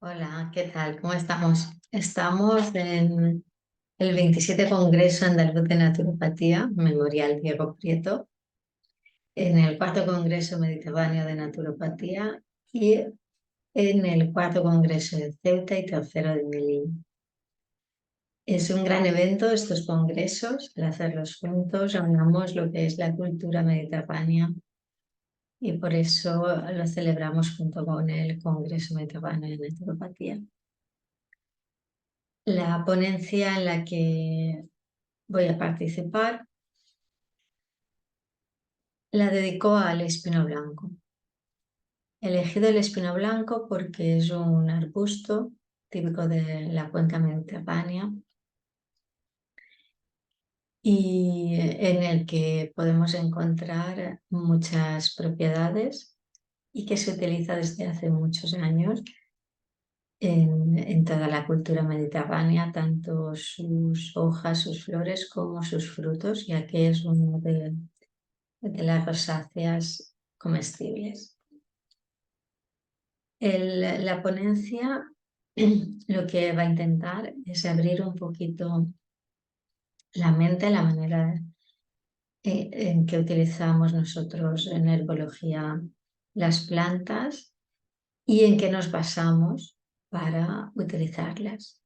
Hola, ¿qué tal? ¿Cómo estamos? Estamos en el 27 Congreso Andaluz de Naturopatía, Memorial Diego Prieto, en el cuarto Congreso Mediterráneo de Naturopatía y en el cuarto Congreso de Ceuta y tercero de Melilla. Es un gran evento estos congresos, al hacerlos juntos, reunamos lo que es la cultura mediterránea y por eso lo celebramos junto con el Congreso Mediterráneo de Naturopatía. La ponencia en la que voy a participar la dedicó al espino blanco. He elegido el espino blanco porque es un arbusto típico de la cuenca mediterránea y en el que podemos encontrar muchas propiedades y que se utiliza desde hace muchos años en toda la cultura mediterránea, tanto sus hojas, sus flores como sus frutos, ya que es uno de las rosáceas comestibles. La ponencia lo que va a intentar es abrir un poquito la mente, la manera en que utilizamos nosotros en herbología las plantas y en qué nos basamos para utilizarlas.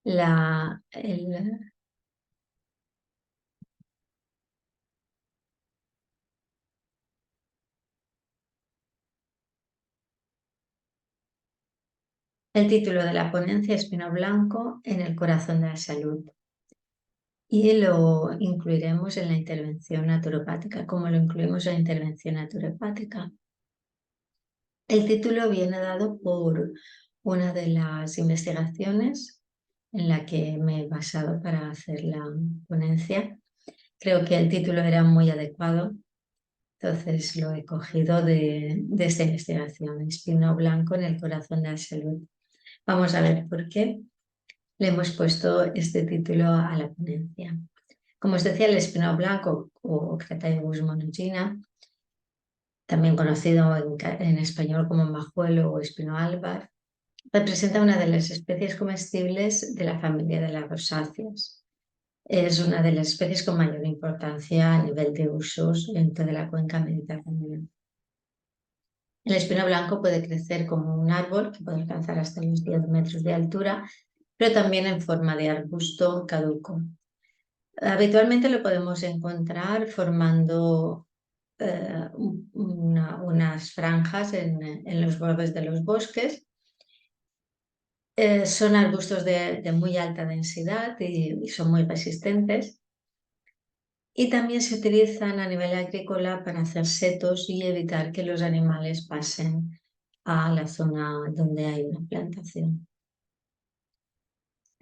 La, el, el título de la ponencia es Espino Blanco en el corazón de la salud. Y lo incluiremos en la intervención naturopática, como lo incluimos en la intervención naturopática. El título viene dado por una de las investigaciones en la que me he basado para hacer la ponencia. Creo que el título era muy adecuado, entonces lo he cogido de esta investigación, Espino Blanco en el corazón de la salud. Vamos a ver por qué le hemos puesto este título a la ponencia. Como os decía, el espino blanco o Crataegus monogina, también conocido en español como majuelo o espino albar, representa una de las especies comestibles de la familia de las rosáceas. Es una de las especies con mayor importancia a nivel de usos en toda la cuenca mediterránea. El espino blanco puede crecer como un árbol que puede alcanzar hasta los 10 metros de altura, pero también en forma de arbusto caduco. Habitualmente lo podemos encontrar formando unas franjas en los bordes de los bosques. Son arbustos de muy alta densidad y son muy resistentes. Y también se utilizan a nivel agrícola para hacer setos y evitar que los animales pasen a la zona donde hay una plantación.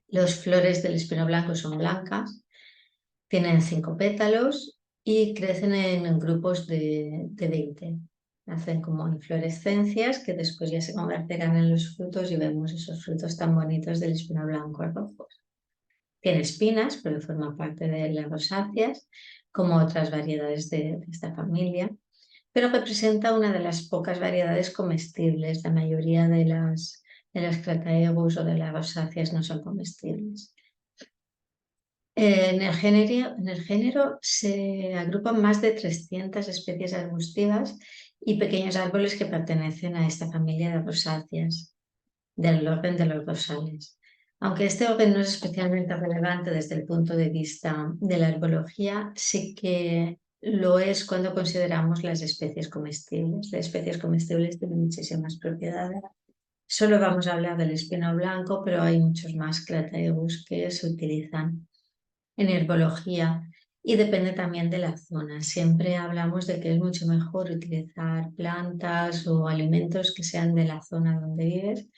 Las flores del espino blanco son blancas, tienen 5 pétalos y crecen en grupos de 20. Hacen como inflorescencias que después ya se convertirán en los frutos y vemos esos frutos tan bonitos del espino blanco rojos. Tiene espinas, pero forma parte de las rosáceas, como otras variedades de esta familia, pero representa una de las pocas variedades comestibles. La mayoría de las Crataegus o de las rosáceas no son comestibles. En el género se agrupan más de 300 especies arbustivas y pequeños árboles que pertenecen a esta familia de rosáceas, del orden de los rosales. Aunque este orden no es especialmente relevante desde el punto de vista de la herbología, sí que lo es cuando consideramos las especies comestibles. Las especies comestibles tienen muchísimas propiedades. Solo vamos a hablar del espino blanco, pero hay muchos más Crataegus que se utilizan en herbología y depende también de la zona. Siempre hablamos de que es mucho mejor utilizar plantas o alimentos que sean de la zona donde vives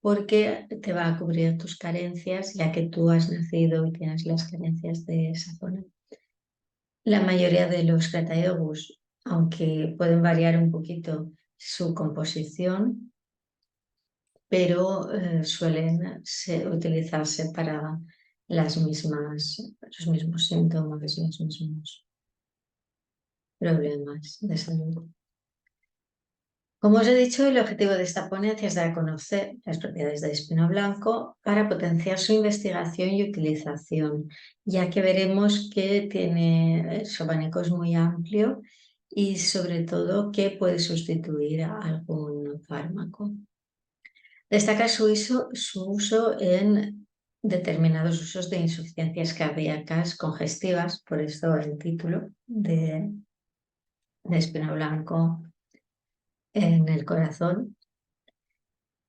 porque te va a cubrir tus carencias ya que tú has nacido y tienes las carencias de esa zona. La mayoría de los Crataegus, aunque pueden variar un poquito su composición, pero suelen utilizarse para los mismos síntomas, los mismos problemas de salud. Como os he dicho, el objetivo de esta ponencia es dar a conocer las propiedades del espino blanco para potenciar su investigación y utilización, ya que veremos que tiene su abanico es muy amplio y sobre todo que puede sustituir a algún fármaco. Destaca su uso en determinados usos de insuficiencias cardíacas congestivas, por eso el título de espino blanco en el corazón.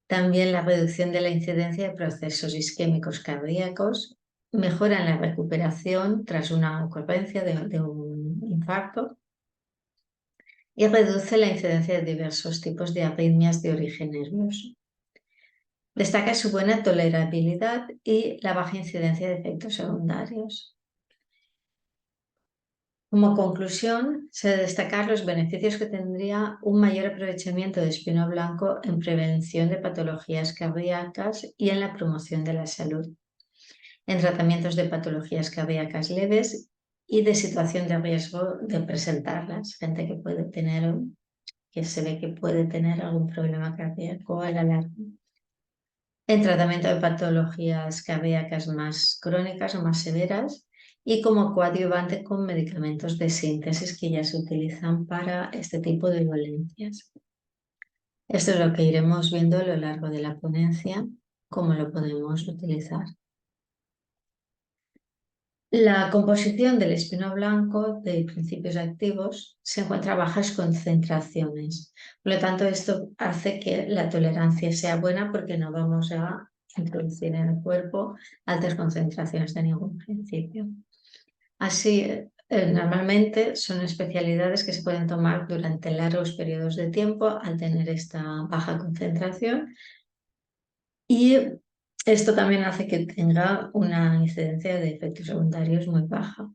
También la reducción de la incidencia de procesos isquémicos cardíacos, mejora en la recuperación tras una ocurrencia de un infarto y reduce la incidencia de diversos tipos de arritmias de origen nervioso. Destaca su buena tolerabilidad y la baja incidencia de efectos secundarios. Como conclusión, se debe destacar los beneficios que tendría un mayor aprovechamiento de espino blanco en prevención de patologías cardíacas y en la promoción de la salud, en tratamientos de patologías cardíacas leves y de situación de riesgo de presentarlas, gente que se ve que puede tener algún problema cardíaco a la larga. En tratamiento de patologías cardíacas más crónicas o más severas y como coadyuvante con medicamentos de síntesis que ya se utilizan para este tipo de dolencias. Esto es lo que iremos viendo a lo largo de la ponencia, cómo lo podemos utilizar. La composición del espino blanco de principios activos se encuentra a bajas concentraciones. Por lo tanto, esto hace que la tolerancia sea buena porque no vamos a introducir en el cuerpo altas concentraciones de ningún principio. Así, normalmente son especialidades que se pueden tomar durante largos periodos de tiempo al tener esta baja concentración y esto también hace que tenga una incidencia de efectos secundarios muy baja.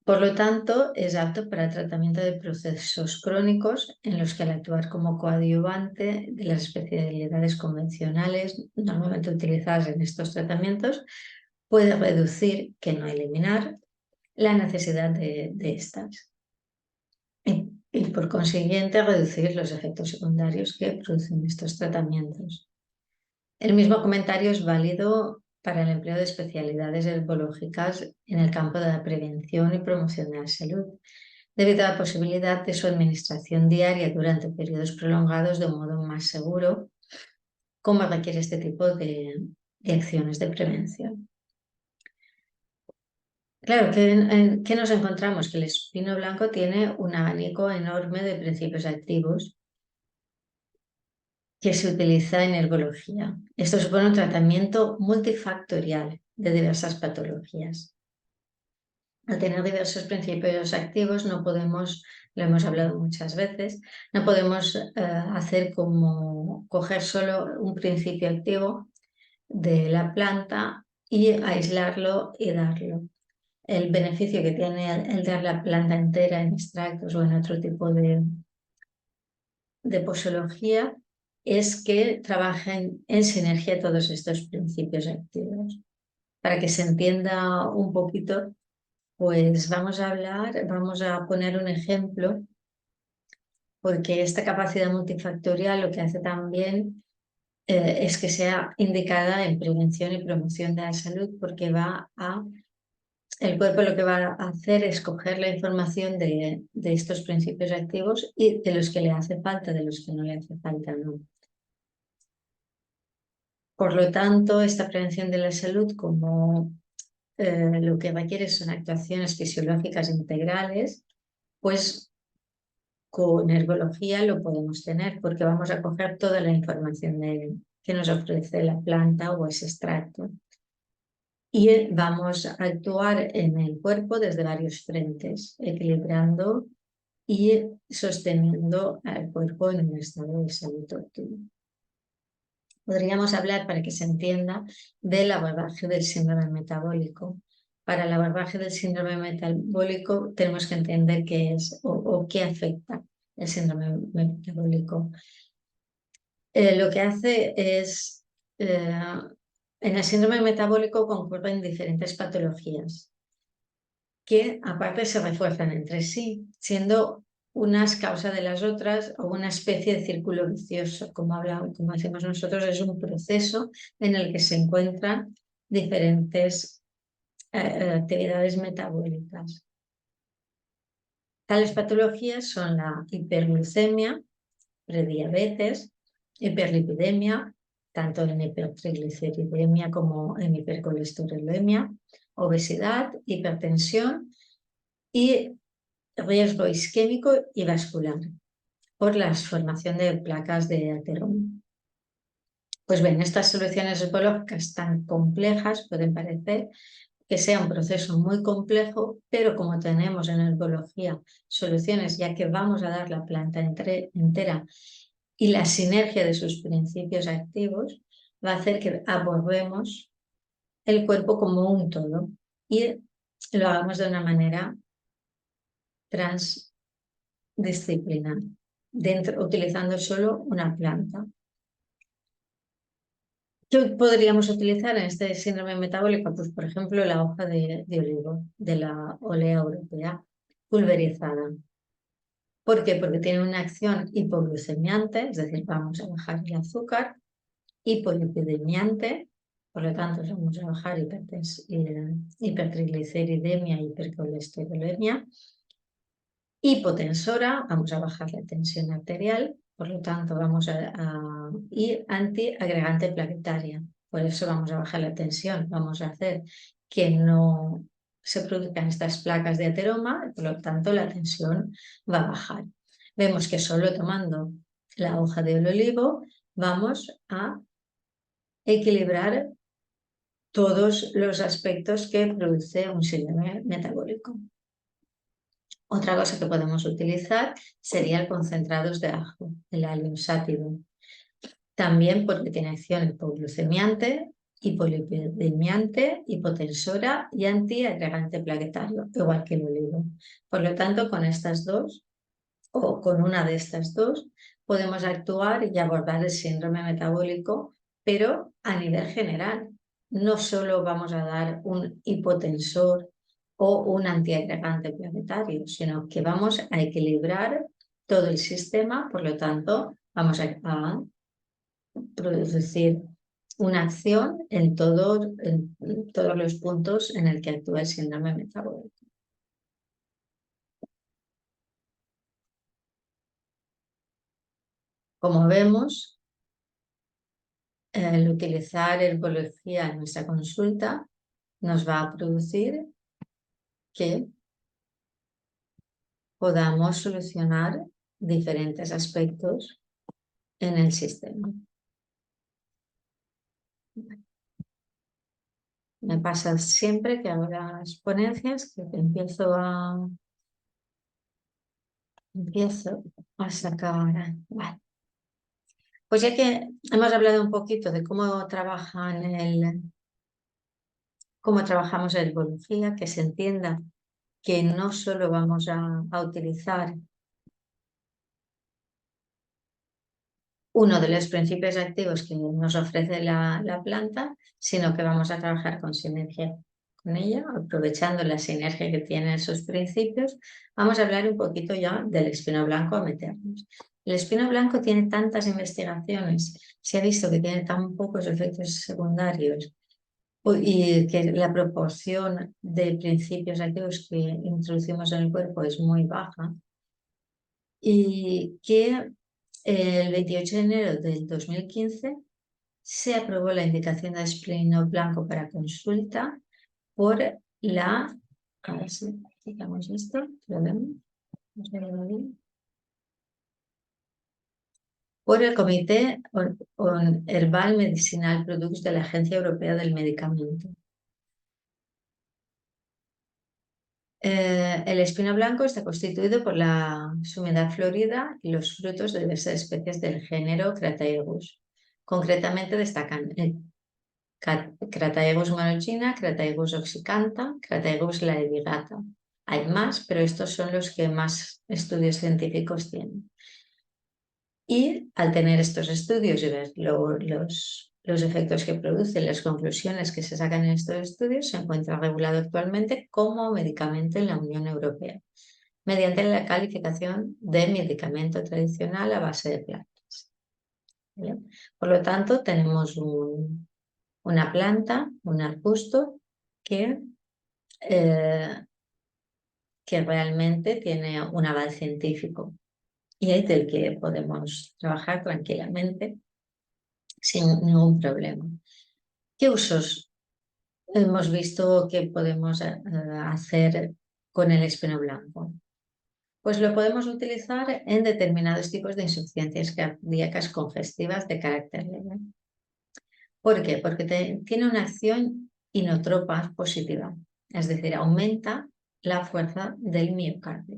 Por lo tanto, es apto para el tratamiento de procesos crónicos en los que al actuar como coadyuvante de las especialidades convencionales normalmente utilizadas en estos tratamientos, puede reducir, que no eliminar, la necesidad de estas. Y por consiguiente reducir los efectos secundarios que producen estos tratamientos. El mismo comentario es válido para el empleo de especialidades herbológicas en el campo de la prevención y promoción de la salud, debido a la posibilidad de su administración diaria durante periodos prolongados de un modo más seguro, como requiere este tipo de acciones de prevención. Claro, ¿qué nos encontramos? Que el espino blanco tiene un abanico enorme de principios activos que se utiliza en herbología. Esto supone un tratamiento multifactorial de diversas patologías. Al tener diversos principios activos no podemos, lo hemos hablado muchas veces, no podemos hacer como coger solo un principio activo de la planta y aislarlo y darlo. El beneficio que tiene el dar la planta entera en extractos o en otro tipo de posología es que trabajen en sinergia todos estos principios activos. Para que se entienda un poquito, pues vamos a poner un ejemplo, porque esta capacidad multifactorial lo que hace también es que sea indicada en prevención y promoción de la salud, porque el cuerpo lo que va a hacer es coger la información de estos principios activos y de los que le hace falta, de los que no le hace falta, ¿no? Por lo tanto, esta prevención de la salud, como lo que requiere son actuaciones fisiológicas integrales, pues con herbología lo podemos tener porque vamos a coger toda la información que nos ofrece la planta o ese extracto. Y vamos a actuar en el cuerpo desde varios frentes, equilibrando y sosteniendo al cuerpo en un estado de salud óptimo. Podríamos hablar, para que se entienda, del abordaje del síndrome metabólico. Para el abordaje del síndrome metabólico tenemos que entender qué es o qué afecta el síndrome metabólico. Lo que hace es, en el síndrome metabólico concurren diferentes patologías. que aparte se refuerzan entre sí, siendo unas causa de las otras o una especie de círculo vicioso, como decimos nosotros, es un proceso en el que se encuentran diferentes actividades metabólicas. Tales patologías son la hiperglucemia, prediabetes, hiperlipidemia, tanto en hipertrigliceridemia como en hipercolesterolemia, obesidad, hipertensión y riesgo isquémico y vascular por la formación de placas de ateroma. Pues bien, estas soluciones ecológicas tan complejas pueden parecer que sea un proceso muy complejo, pero como tenemos en herbología soluciones, ya que vamos a dar la planta entera y la sinergia de sus principios activos, va a hacer que abordemos el cuerpo como un todo y lo hagamos de una manera transdisciplinar, utilizando solo una planta. ¿Qué podríamos utilizar en este síndrome metabólico? Pues, por ejemplo, la hoja de olivo, de la olea europea, pulverizada. ¿Por qué? Porque tiene una acción hipoglucemiante, es decir, vamos a bajar el azúcar, hipolipidemiante, por lo tanto vamos a bajar hipertrigliceridemia y hipercolesterolemia, hipotensora, vamos a bajar la tensión arterial, por lo tanto y antiagregante plaquetaria, por eso vamos a bajar la tensión, vamos a hacer que no se produzcan estas placas de ateroma, por lo tanto la tensión va a bajar. Vemos que solo tomando la hoja de olivo vamos a equilibrar todos los aspectos que produce un síndrome metabólico. Otra cosa que podemos utilizar serían concentrados de ajo, el allium sátido. También porque tiene acción hipoglucemiante, hipolipidemiante, hipotensora y antiagregante plaquetario, igual que el olivo. Por lo tanto, con estas dos o con una de estas dos podemos actuar y abordar el síndrome metabólico, pero a nivel general. No solo vamos a dar un hipotensor o un antiagregante planetario, sino que vamos a equilibrar todo el sistema, por lo tanto, vamos a producir una acción en todos los puntos en el que actúa el síndrome metabólico. Como vemos, el utilizar herbología en nuestra consulta nos va a producir que podamos solucionar diferentes aspectos en el sistema. Me pasa siempre que hago las ponencias que empiezo a sacar. Vale. Pues ya que hemos hablado un poquito de cómo trabajamos la herbología, que se entienda que no solo vamos a utilizar uno de los principios activos que nos ofrece la planta, sino que vamos a trabajar con sinergia con ella, aprovechando la sinergia que tienen esos principios. Vamos a hablar un poquito ya del espino blanco a meternos. El espino blanco tiene tantas investigaciones, se ha visto que tiene tan pocos efectos secundarios y que la proporción de principios activos que introducimos en el cuerpo es muy baja, y que el 28 de enero del 2015 se aprobó la indicación de espino blanco para consulta por la... A ver si digamos esto, lo vemos. Por el Comité Herbal Medicinal Products de la Agencia Europea del Medicamento. El espino blanco está constituido por la sumidad florida y los frutos de diversas especies del género Crataegus. Concretamente destacan Crataegus monogyna, Crataegus oxycantha, Crataegus laevigata. Hay más, pero estos son los que más estudios científicos tienen. Y al tener estos estudios y ver los los efectos que produce y las conclusiones que se sacan en estos estudios se encuentra regulado actualmente como medicamento en la Unión Europea, mediante la calificación de medicamento tradicional a base de plantas. ¿Vale? Por lo tanto, tenemos una planta, un arbusto, que realmente tiene un aval científico y es del que podemos trabajar tranquilamente sin ningún problema. ¿Qué usos hemos visto que podemos hacer con el espino blanco? Pues lo podemos utilizar en determinados tipos de insuficiencias cardíacas congestivas de carácter leve. ¿Por qué? Porque tiene una acción inotropa positiva, es decir, aumenta la fuerza del miocardio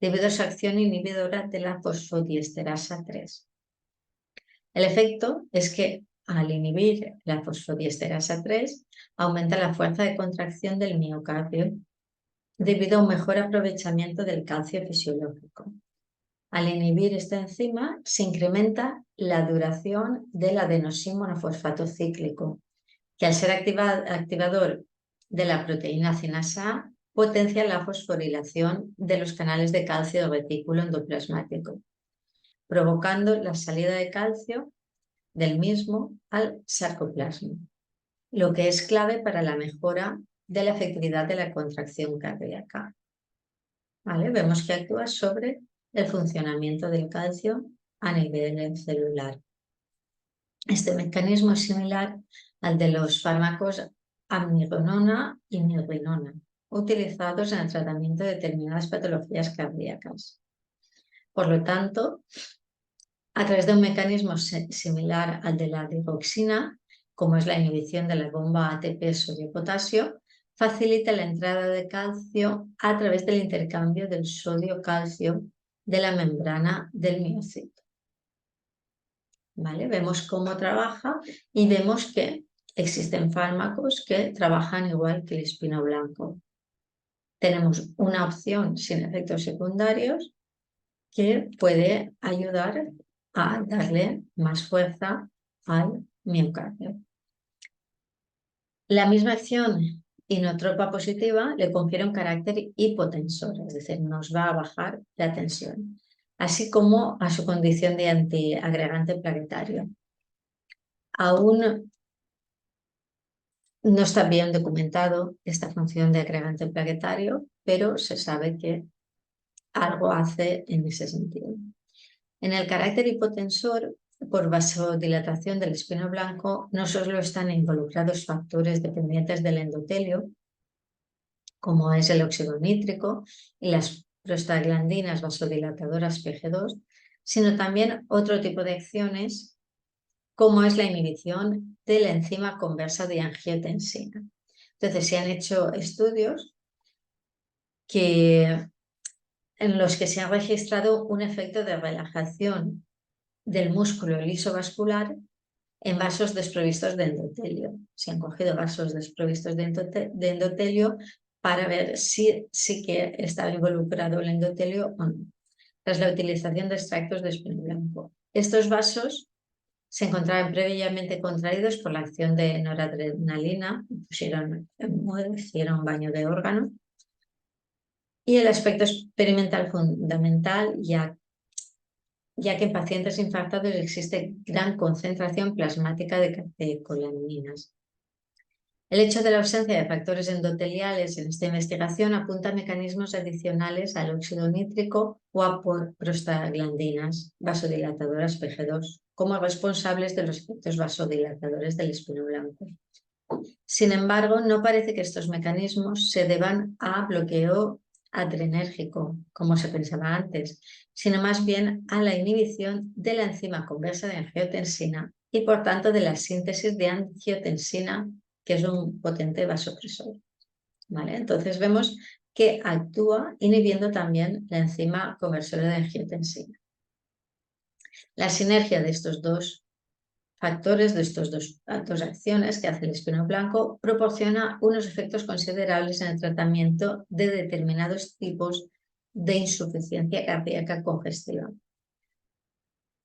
debido a su acción inhibidora de la fosfodiesterasa 3. El efecto es que al inhibir la fosfodiesterasa 3 aumenta la fuerza de contracción del miocardio debido a un mejor aprovechamiento del calcio fisiológico. Al inhibir esta enzima se incrementa la duración del adenosín monofosfato cíclico, que al ser activador de la proteína cinasa A, potencia la fosforilación de los canales de calcio del retículo endoplasmático, provocando la salida de calcio del mismo al sarcoplasma, lo que es clave para la mejora de la efectividad de la contracción cardíaca. ¿Vale? Vemos que actúa sobre el funcionamiento del calcio a nivel celular. Este mecanismo es similar al de los fármacos amiodarona y mirrinona, utilizados en el tratamiento de determinadas patologías cardíacas. Por lo tanto, a través de un mecanismo similar al de la digoxina, como es la inhibición de la bomba ATP sodio-potasio, facilita la entrada de calcio a través del intercambio del sodio-calcio de la membrana del miocito. ¿Vale? Vemos cómo trabaja y vemos que existen fármacos que trabajan igual que el espino blanco. Tenemos una opción sin efectos secundarios que puede ayudar a darle más fuerza al miocardio. La misma acción inotropa positiva le confiere un carácter hipotensor, es decir, nos va a bajar la tensión, así como a su condición de antiagregante plaquetario. Aún no está bien documentado esta función de agregante plaquetario, pero se sabe que algo hace en ese sentido. En el carácter hipotensor, por vasodilatación del espino blanco, no solo están involucrados factores dependientes del endotelio, como es el óxido nítrico y las prostaglandinas vasodilatadoras PG2, sino también otro tipo de acciones, como es la inhibición de la enzima conversa de angiotensina. Entonces, se han hecho estudios en los que se ha registrado un efecto de relajación del músculo liso vascular en vasos desprovistos de endotelio. Se han cogido vasos desprovistos de endotelio para ver si sí que estaba involucrado el endotelio o no, tras la utilización de extractos de espino blanco. Estos vasos se encontraban previamente contraídos por la acción de noradrenalina, hicieron baño de órgano, y el aspecto experimental fundamental, ya que en pacientes infartados existe gran concentración plasmática de catecolaminas. El hecho de la ausencia de factores endoteliales en esta investigación apunta a mecanismos adicionales al óxido nítrico o a prostaglandinas vasodilatadoras PG2 como responsables de los efectos vasodilatadores del espino blanco. Sin embargo, no parece que estos mecanismos se deban a bloqueo adrenérgico, como se pensaba antes, sino más bien a la inhibición de la enzima conversa de angiotensina y por tanto de la síntesis de angiotensina, que es un potente vasopresor. ¿Vale? Entonces vemos que actúa inhibiendo también la enzima conversora de angiotensina. La sinergia de estos dos factores, de estas dos acciones que hace el espino blanco, proporciona unos efectos considerables en el tratamiento de determinados tipos de insuficiencia cardíaca congestiva.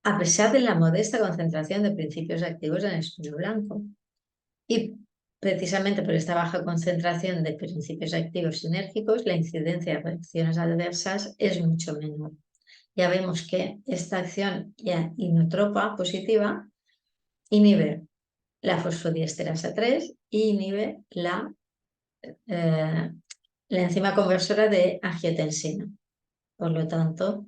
a pesar de la modesta concentración de principios activos en el espino blanco. Y precisamente por esta baja concentración de principios activos sinérgicos, la incidencia de reacciones adversas es mucho menor. Ya vemos que esta acción inotropa positiva inhibe la fosfodiesterasa 3 y inhibe la enzima conversora de angiotensina. Por lo tanto,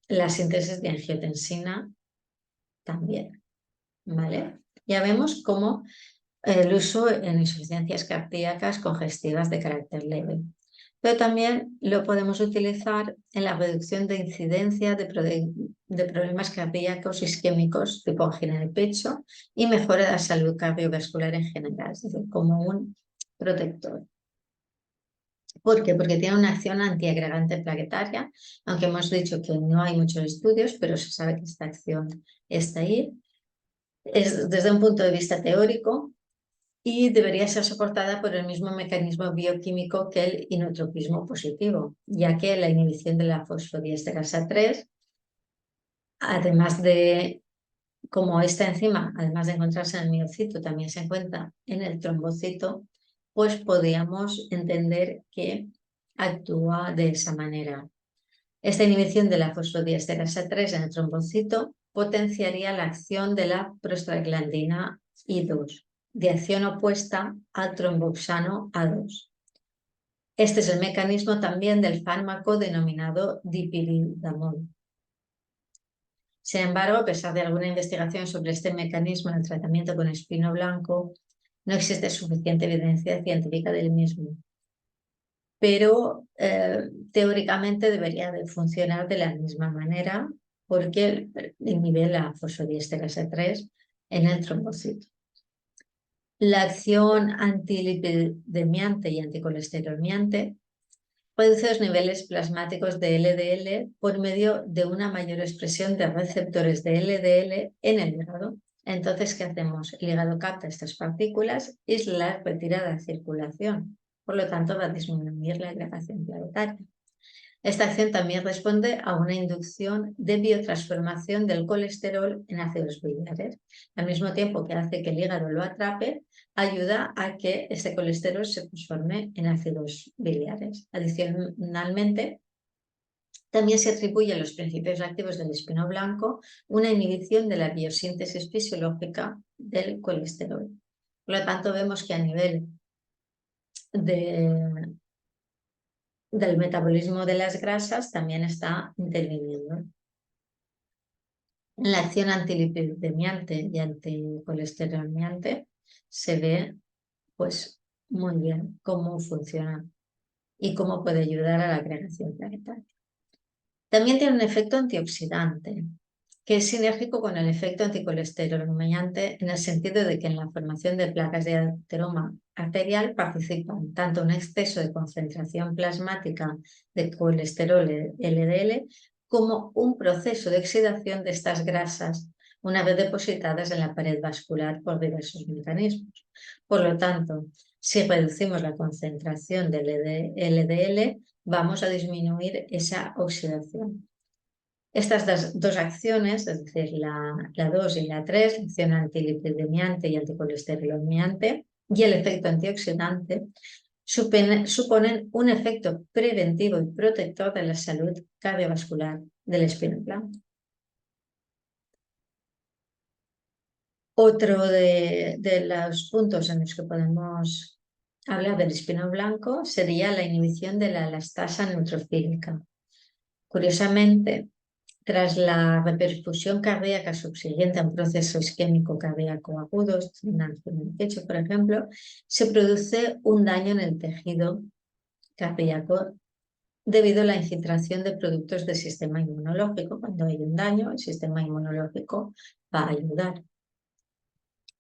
la síntesis de angiotensina también, ¿vale? Ya vemos cómo el uso en insuficiencias cardíacas congestivas de carácter leve. Pero también lo podemos utilizar en la reducción de incidencia de problemas cardíacos isquémicos tipo angina de pecho y mejora de la salud cardiovascular en general, es decir, como un protector. ¿Por qué? Porque tiene una acción antiagregante plaquetaria, aunque hemos dicho que no hay muchos estudios, pero se sabe que esta acción está ahí. Es desde un punto de vista teórico y debería ser soportada por el mismo mecanismo bioquímico que el inotropismo positivo, ya que la inhibición de la fosfodiesterasa 3, además de, como esta enzima, además de encontrarse en el miocito, también se encuentra en el trombocito, pues podríamos entender que actúa de esa manera. Esta inhibición de la fosfodiesterasa 3 en el trombocito potenciaría la acción de la prostaglandina I2, de acción opuesta al tromboxano A2. Este es el mecanismo también del fármaco denominado dipiridamol. Sin embargo, a pesar de alguna investigación sobre este mecanismo en el tratamiento con espino blanco, no existe suficiente evidencia científica del mismo. Pero teóricamente debería de funcionar de la misma manera porque inhibe la fosfodiesterasa 3 en el trombocito. La acción antilipidemiante y anticolesterolmiante reduce los niveles plasmáticos de LDL por medio de una mayor expresión de receptores de LDL en el hígado. Entonces, ¿qué hacemos? El hígado capta estas partículas y las retira de la circulación. Por lo tanto, va a disminuir la agregación planetaria. Esta acción también responde a una inducción de biotransformación del colesterol en ácidos biliares. Al mismo tiempo que hace que el hígado lo atrape, ayuda a que este colesterol se transforme en ácidos biliares. Adicionalmente, también se atribuye a los principios activos del espino blanco una inhibición de la biosíntesis fisiológica del colesterol. Por lo tanto, vemos que a nivel del metabolismo de las grasas también está interviniendo. En la acción antilipidemiante y anticolesterolmiante se ve pues muy bien cómo funciona y cómo puede ayudar a la agregación planetaria. También tiene un efecto antioxidante, que es sinérgico con el efecto anticolesterolmiante en el sentido de que en la formación de placas de ateroma arterial participan tanto un exceso de concentración plasmática de colesterol LDL como un proceso de oxidación de estas grasas una vez depositadas en la pared vascular por diversos mecanismos. Por lo tanto, si reducimos la concentración del LDL, vamos a disminuir esa oxidación. Estas dos acciones, es decir, la 2 y la 3, la acción antilipidemiante y anticolesterolmiante, y el efecto antioxidante, suponen un efecto preventivo y protector de la salud cardiovascular del espino blanco. Otro de los puntos en los que podemos hablar del espino blanco sería la inhibición de la elastasa neutrofílica. Curiosamente, tras la reperfusión cardíaca subsiguiente a un proceso isquémico cardíaco agudo, en el pecho, por ejemplo, se produce un daño en el tejido cardíaco debido a la infiltración de productos del sistema inmunológico. Cuando hay un daño, el sistema inmunológico va a ayudar.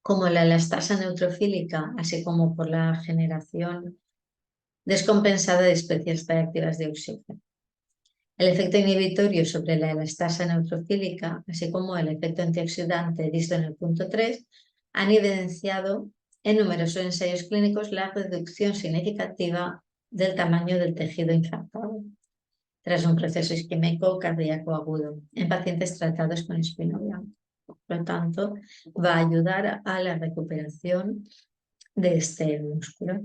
Como la elastasa neutrofílica, así como por la generación descompensada de especies reactivas de oxígeno. El efecto inhibitorio sobre la elastasa neutrofílica, así como el efecto antioxidante visto en el punto 3, han evidenciado en numerosos ensayos clínicos la reducción significativa del tamaño del tejido infartado. tras un proceso isquémico cardíaco agudo en pacientes tratados con espino blanco. Por lo tanto, va a ayudar a la recuperación de este músculo.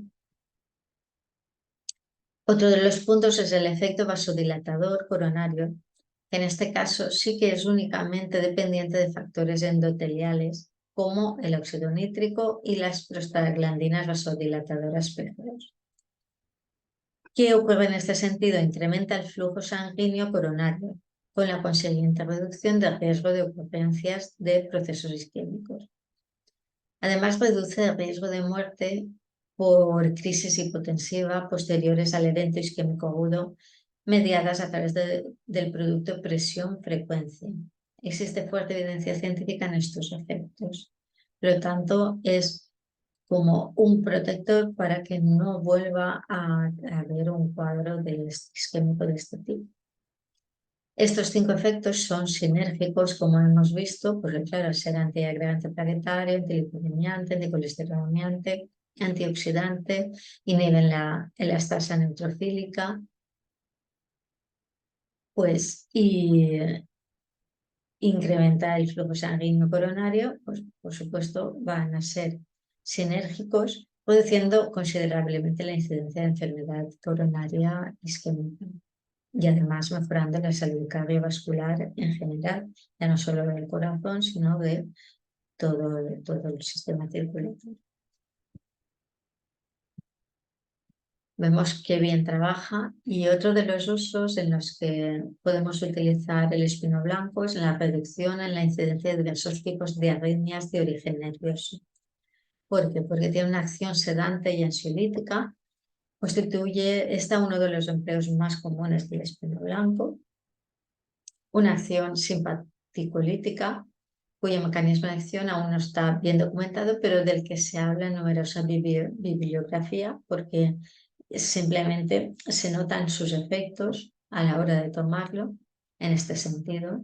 Otro de los puntos es el efecto vasodilatador coronario, que en este caso sí que es únicamente dependiente de factores endoteliales como el óxido nítrico y las prostaglandinas vasodilatadoras P2. ¿Qué ocurre en este sentido? Incrementa el flujo sanguíneo coronario, con la consiguiente reducción del riesgo de ocurrencias de procesos isquémicos. Además, reduce el riesgo de muerte por crisis hipotensiva posteriores al evento isquémico agudo, mediadas a través del producto presión-frecuencia. Existe fuerte evidencia científica en estos efectos. Por lo tanto, es como un protector para que no vuelva a haber un cuadro isquémico de este tipo. Estos 5 efectos son sinérgicos, como hemos visto, porque claro, ser antiagregante plaquetario, antilipidemiante, anticolesterolamiante, antioxidante, inhiben la elastasa neutrofílica, pues, y incrementa el flujo sanguíneo coronario, pues por supuesto van a ser sinérgicos, reduciendo considerablemente la incidencia de enfermedad coronaria isquémica y además mejorando la salud cardiovascular en general, ya no solo del corazón, sino de todo el sistema circulatorio. Vemos que bien trabaja y otro de los usos en los que podemos utilizar el espino blanco es en la reducción en la incidencia de diversos tipos de arritmias de origen nervioso. ¿Por qué? Porque tiene una acción sedante y ansiolítica. Constituye uno de los empleos más comunes del espino blanco. Una acción simpaticolítica, cuyo mecanismo de acción aún no está bien documentado, pero del que se habla en numerosa bibliografía, porque simplemente se notan sus efectos a la hora de tomarlo en este sentido.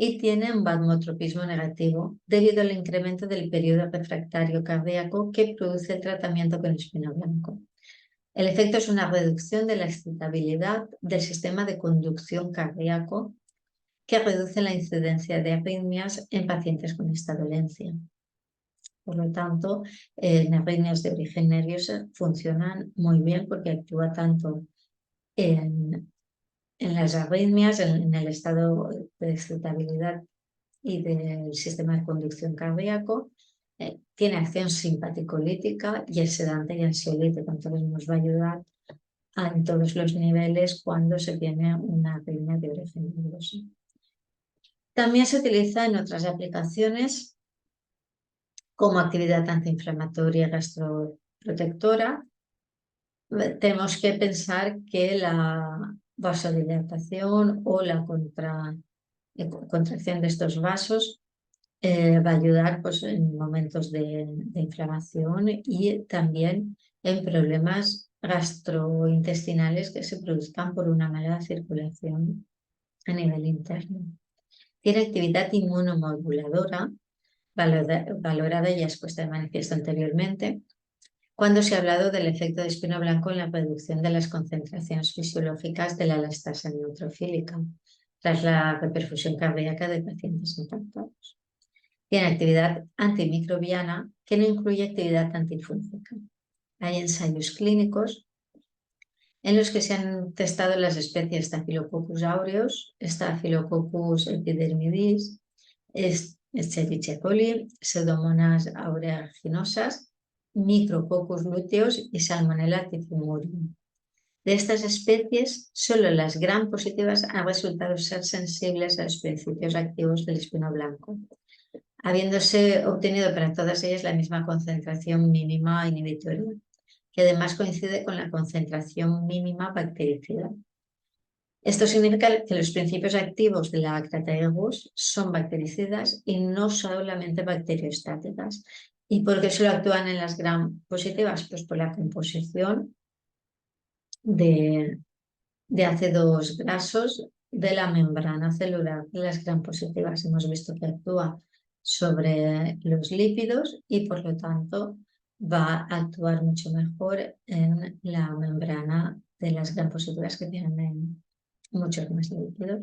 Y tiene un vasomotropismo negativo debido al incremento del periodo refractario cardíaco que produce el tratamiento con espino blanco. El efecto es una reducción de la excitabilidad del sistema de conducción cardíaco que reduce la incidencia de arritmias en pacientes con esta dolencia. Por lo tanto, en arritmias de origen nervioso funcionan muy bien porque actúa tanto en las arritmias, en el estado de excitabilidad y del sistema de conducción cardíaco. Tiene acción simpaticolítica y es sedante y ansiolítico, entonces nos va a ayudar en todos los niveles cuando se tiene una arritmia de origen nervioso. También se utiliza en otras aplicaciones como actividad antiinflamatoria gastroprotectora. Tenemos que pensar que la vasodilatación o la contracción de estos vasos va a ayudar pues, en momentos de inflamación y también en problemas gastrointestinales que se produzcan por una mala circulación a nivel interno. Tiene actividad inmunomoduladora, valorada y expuesta de manifiesto anteriormente, cuando se ha hablado del efecto de espino blanco en la reducción de las concentraciones fisiológicas de la elastasa neutrofílica tras la reperfusión cardíaca de pacientes impactados. Tiene actividad antimicrobiana que no incluye actividad antifúngica. Hay ensayos clínicos en los que se han testado las especies Staphylococcus aureus, Staphylococcus epidermidis, Escherichia coli, Pseudomonas aeruginosa, Micrococcus luteus y Salmonella typhimurium. De estas especies, solo las gram positivas han resultado ser sensibles a los principios activos del espino blanco, habiéndose obtenido para todas ellas la misma concentración mínima inhibitoria, que además coincide con la concentración mínima bactericida. Esto significa que los principios activos de la Actaegus son bactericidas y no solamente bacteriostáticas. ¿Y por qué solo actúan en las gram positivas? Pues por la composición de ácidos grasos de la membrana celular de las gram positivas. Hemos visto que actúa sobre los lípidos y por lo tanto va a actuar mucho mejor en la membrana de las gram positivas que tienen muchos más lípidos.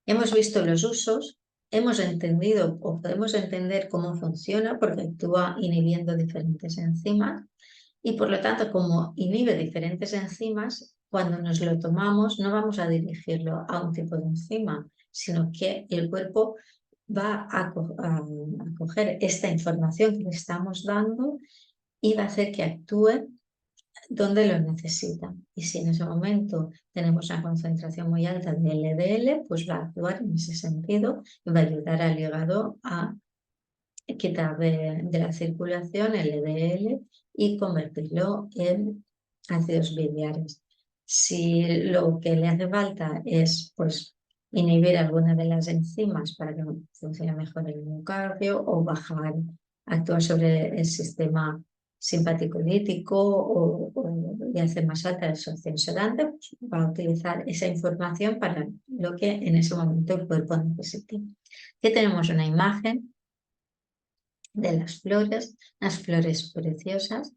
Hemos visto los usos, hemos entendido o podemos entender cómo funciona porque actúa inhibiendo diferentes enzimas y por lo tanto como inhibe diferentes enzimas, cuando nos lo tomamos no vamos a dirigirlo a un tipo de enzima, sino que el cuerpo va a coger esta información que le estamos dando y va a hacer que actúe donde lo necesita. Y si en ese momento tenemos una concentración muy alta de LDL, pues va a actuar en ese sentido y va a ayudar al hígado a quitar de la circulación el LDL y convertirlo en ácidos biliares. Si lo que le hace falta es pues, inhibir alguna de las enzimas para que funcione mejor el miocardio o bajar, actuar sobre el sistema simpático lítico y hacer más alta la absorción sedante, pues va a utilizar esa información para lo que en ese momento el cuerpo necesite. Aquí tenemos una imagen de las flores preciosas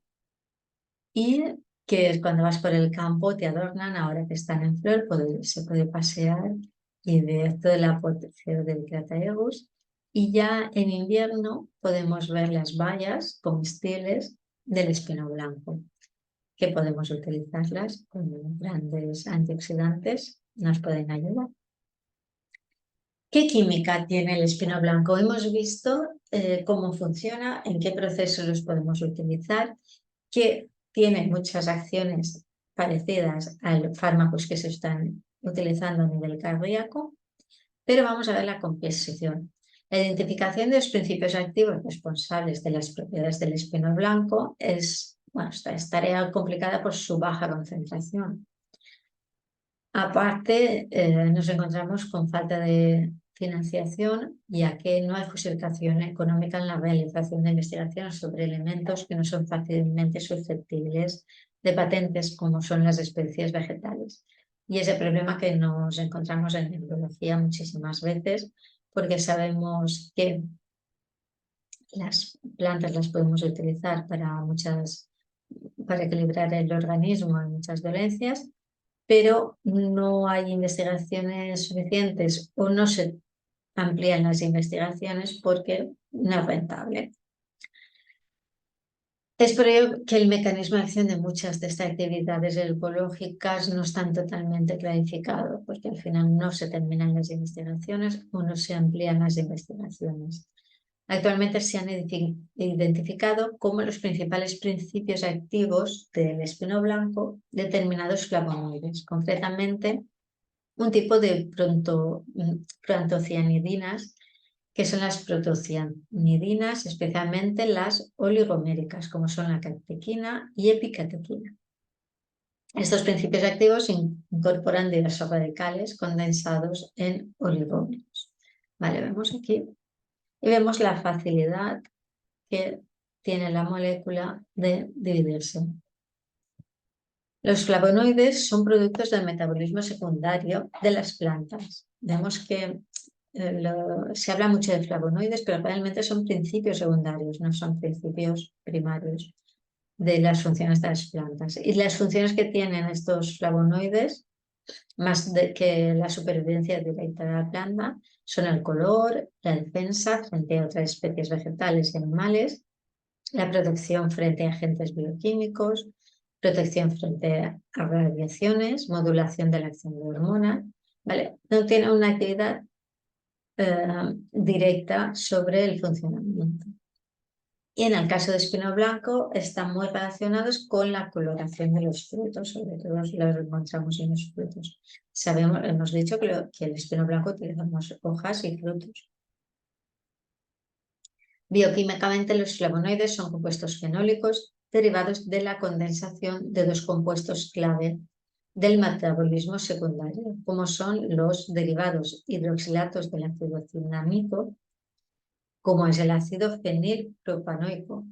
y que cuando vas por el campo te adornan, ahora que están en flor se puede pasear y ver todo el apoteosis del Crataegus. Y ya en invierno podemos ver las bayas comestibles del espino blanco, que podemos utilizarlas como grandes antioxidantes, nos pueden ayudar. ¿Qué química tiene el espino blanco? Hemos visto cómo funciona, en qué procesos los podemos utilizar, que tiene muchas acciones parecidas a los fármacos que se están utilizando a nivel cardíaco, pero vamos a ver la composición. La identificación de los principios activos responsables de las propiedades del espino blanco es tarea complicada por su baja concentración. Aparte, nos encontramos con falta de financiación, ya que no hay justificación económica en la realización de investigaciones sobre elementos que no son fácilmente susceptibles de patentes, como son las especies vegetales. Y ese problema que nos encontramos en biología muchísimas veces, porque sabemos que las plantas las podemos utilizar para equilibrar el organismo en muchas dolencias, pero no hay investigaciones suficientes o no se amplían las investigaciones porque no es rentable. Es por ello que el mecanismo de acción de muchas de estas actividades ecológicas no están totalmente clarificados, porque al final no se terminan las investigaciones o no se amplían las investigaciones. Actualmente se han identificado como los principales principios activos del espino blanco determinados flavonoides, concretamente un tipo de proantocianidinas, que son las protocianidinas, especialmente las oligoméricas, como son la catequina y epicatequina. Estos principios activos incorporan diversos radicales condensados en oligómeros. Vale, vemos aquí y vemos la facilidad que tiene la molécula de dividirse. Los flavonoides son productos del metabolismo secundario de las plantas. Vemos que se habla mucho de flavonoides, pero realmente son principios secundarios, no son principios primarios de las funciones de las plantas. Y las funciones que tienen estos flavonoides, más que la supervivencia directa de la planta, son el color, la defensa frente a otras especies vegetales y animales, la protección frente a agentes bioquímicos, protección frente a radiaciones, modulación de la acción de hormonas, ¿vale? No tiene una actividad directa sobre el funcionamiento. Y en el caso de espino blanco están muy relacionados con la coloración de los frutos, sobre todo los encontramos en los frutos. Hemos dicho que el espino blanco utiliza más hojas y frutos. Bioquímicamente, los flavonoides son compuestos fenólicos derivados de la condensación de dos compuestos clave del metabolismo secundario, como son los derivados hidroxilatos del ácido cinámico, como es el ácido fenilpropanoico,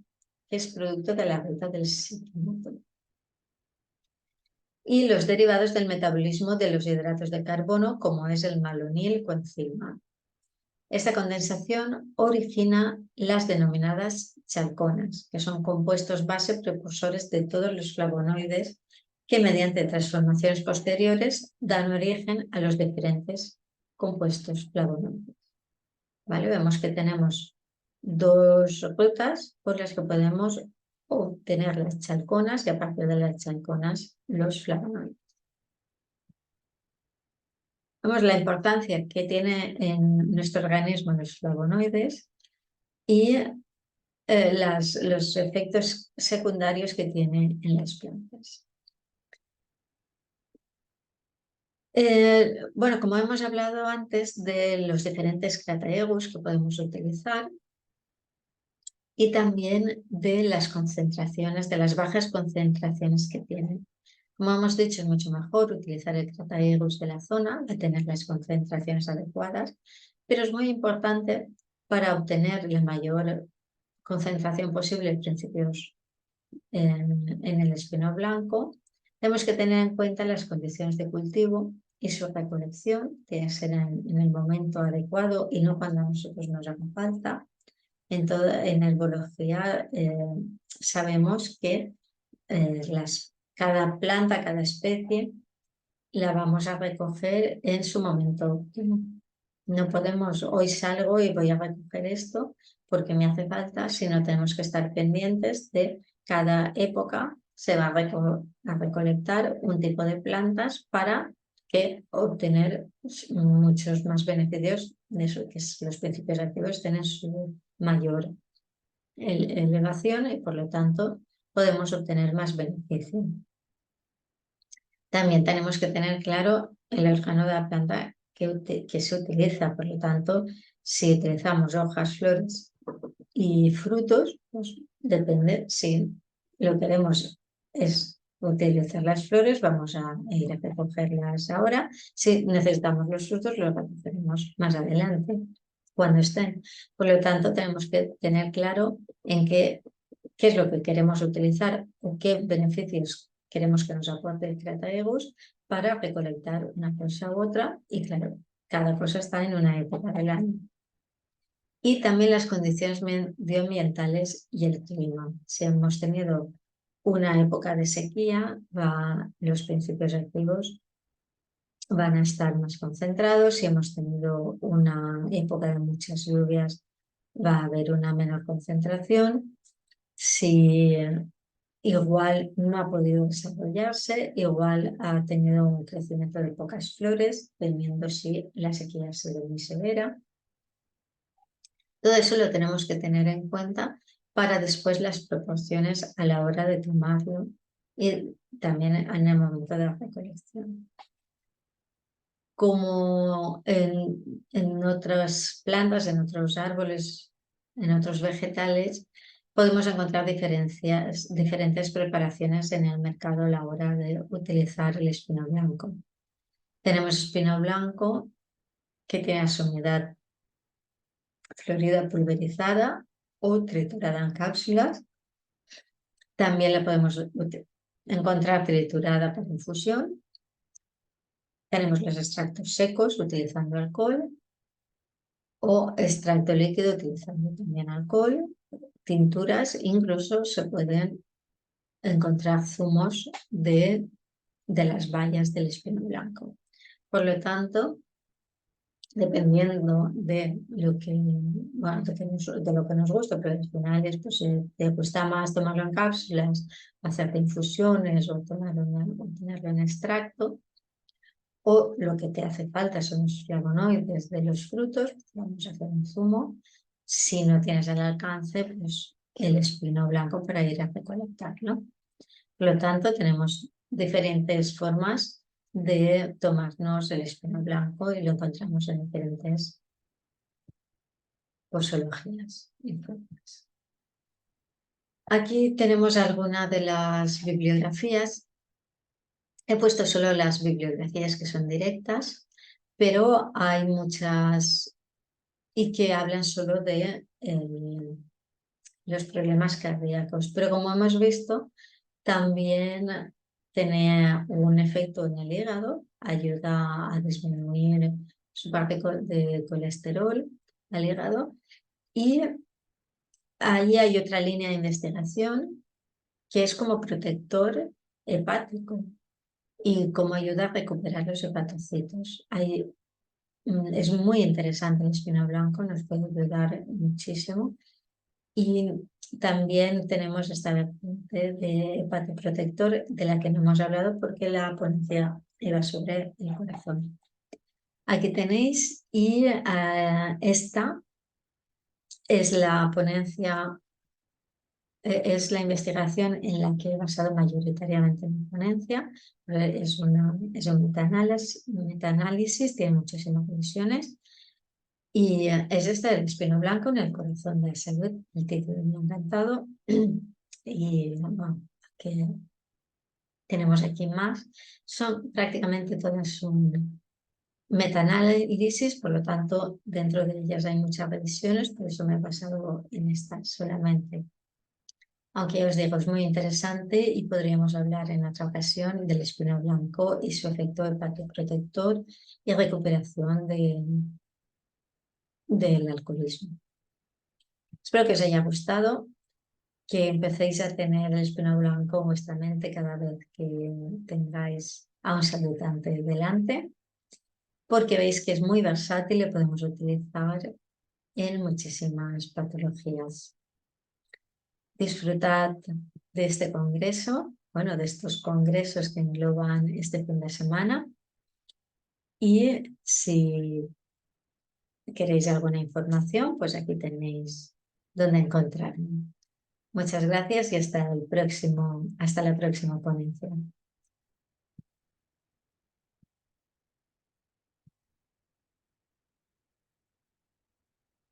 que es producto de la ruta del citrato, y los derivados del metabolismo de los hidratos de carbono, como es el malonil coenzima. Esta condensación origina las denominadas chalconas, que son compuestos base precursores de todos los flavonoides que mediante transformaciones posteriores dan origen a los diferentes compuestos flavonoides. ¿Vale? Vemos que tenemos dos rutas por las que podemos obtener las chalconas y a partir de las chalconas los flavonoides. Vemos la importancia que tiene en nuestro organismo los flavonoides y los efectos secundarios que tienen en las plantas. Bueno, como hemos hablado antes de los diferentes crataegus que podemos utilizar y también de las concentraciones, de las bajas concentraciones que tienen. Como hemos dicho, es mucho mejor utilizar el crataegus de la zona, de tener las concentraciones adecuadas, pero es muy importante para obtener la mayor concentración posible de principios en el espino blanco. Tenemos que tener en cuenta las condiciones de cultivo y su recolección, que será en el momento adecuado y no cuando a nosotros nos haga falta. En herbología sabemos que cada planta, cada especie, la vamos a recoger en su momento óptimo. No podemos, hoy salgo y voy a recoger esto porque me hace falta, sino tenemos que estar pendientes de cada época se va a recolectar un tipo de plantas para obtener muchos más beneficios de eso, que los principios activos tienen su mayor elevación y por lo tanto podemos obtener más beneficio. También tenemos que tener claro el órgano de la planta que se utiliza, por lo tanto, si utilizamos hojas, flores y frutos, pues depende, si lo queremos es utilizar las flores, vamos a ir a recogerlas ahora. Si necesitamos los frutos, los recogeremos más adelante, cuando estén. Por lo tanto, tenemos que tener claro en qué es lo que queremos utilizar o qué beneficios queremos que nos aporte el crataegus para recolectar una cosa u otra. Y claro, cada cosa está en una época del año. Y también las condiciones medioambientales y el clima. Si hemos tenido una época de sequía, los principios activos van a estar más concentrados. Si hemos tenido una época de muchas lluvias, va a haber una menor concentración. Si igual no ha podido desarrollarse, igual ha tenido un crecimiento de pocas flores, dependiendo si la sequía ha sido muy severa. Todo eso lo tenemos que tener en cuenta para después las proporciones a la hora de tomarlo y también en el momento de la recolección. Como en otras plantas, en otros árboles, en otros vegetales, podemos encontrar diferentes preparaciones en el mercado a la hora de utilizar el espino blanco. Tenemos espino blanco que tiene su unidad florida pulverizada o triturada en cápsulas. También la podemos encontrar triturada para infusión. Tenemos los extractos secos utilizando alcohol o extracto líquido utilizando también alcohol. Tinturas, incluso se pueden encontrar zumos de las bayas del espino blanco. Por lo tanto, dependiendo de lo que, lo que nos gusta, pero al final es, pues, te gusta más tomarlo en cápsulas, hacerte infusiones o tenerlo en extracto, o lo que te hace falta son los flavonoides de los frutos, pues vamos a hacer un zumo. Si no tienes al alcance, pues el espino blanco para ir a recolectarlo. Por lo tanto, tenemos diferentes formas de tomarnos el espino blanco y lo encontramos en diferentes posologías y formas. Aquí tenemos algunas de las bibliografías. He puesto solo las bibliografías que son directas, pero hay muchas y que hablan solo de los problemas cardíacos. Pero como hemos visto, también tiene un efecto en el hígado, ayuda a disminuir su parte de colesterol al hígado. Y ahí hay otra línea de investigación que es como protector hepático y cómo ayuda a recuperar los hepatocitos. Es muy interesante el espino blanco, nos puede ayudar muchísimo. Y también tenemos esta vertiente de hepatoprotector de la que no hemos hablado porque la ponencia iba sobre el corazón. Aquí tenéis y esta es la ponencia, es la investigación en la que he basado mayoritariamente mi ponencia. Es un metaanálisis, tiene muchísimas revisiones. Y es este el espino blanco en el corazón de la salud. El título me ha encantado. Y bueno, que tenemos aquí más. Son prácticamente todas un metaanálisis, por lo tanto, dentro de ellas hay muchas revisiones, por eso me he basado en estas solamente. Aunque ya os digo, es muy interesante y podríamos hablar en otra ocasión del espino blanco y su efecto hepatoprotector y recuperación del alcoholismo. Espero que os haya gustado, que empecéis a tener el espino blanco en vuestra mente cada vez que tengáis a un saludante delante, porque veis que es muy versátil y lo podemos utilizar en muchísimas patologías. Disfrutad de este congreso, bueno, de estos congresos que engloban este fin de semana, y si queréis alguna información, pues aquí tenéis donde encontrarme. Muchas gracias y hasta la próxima ponencia.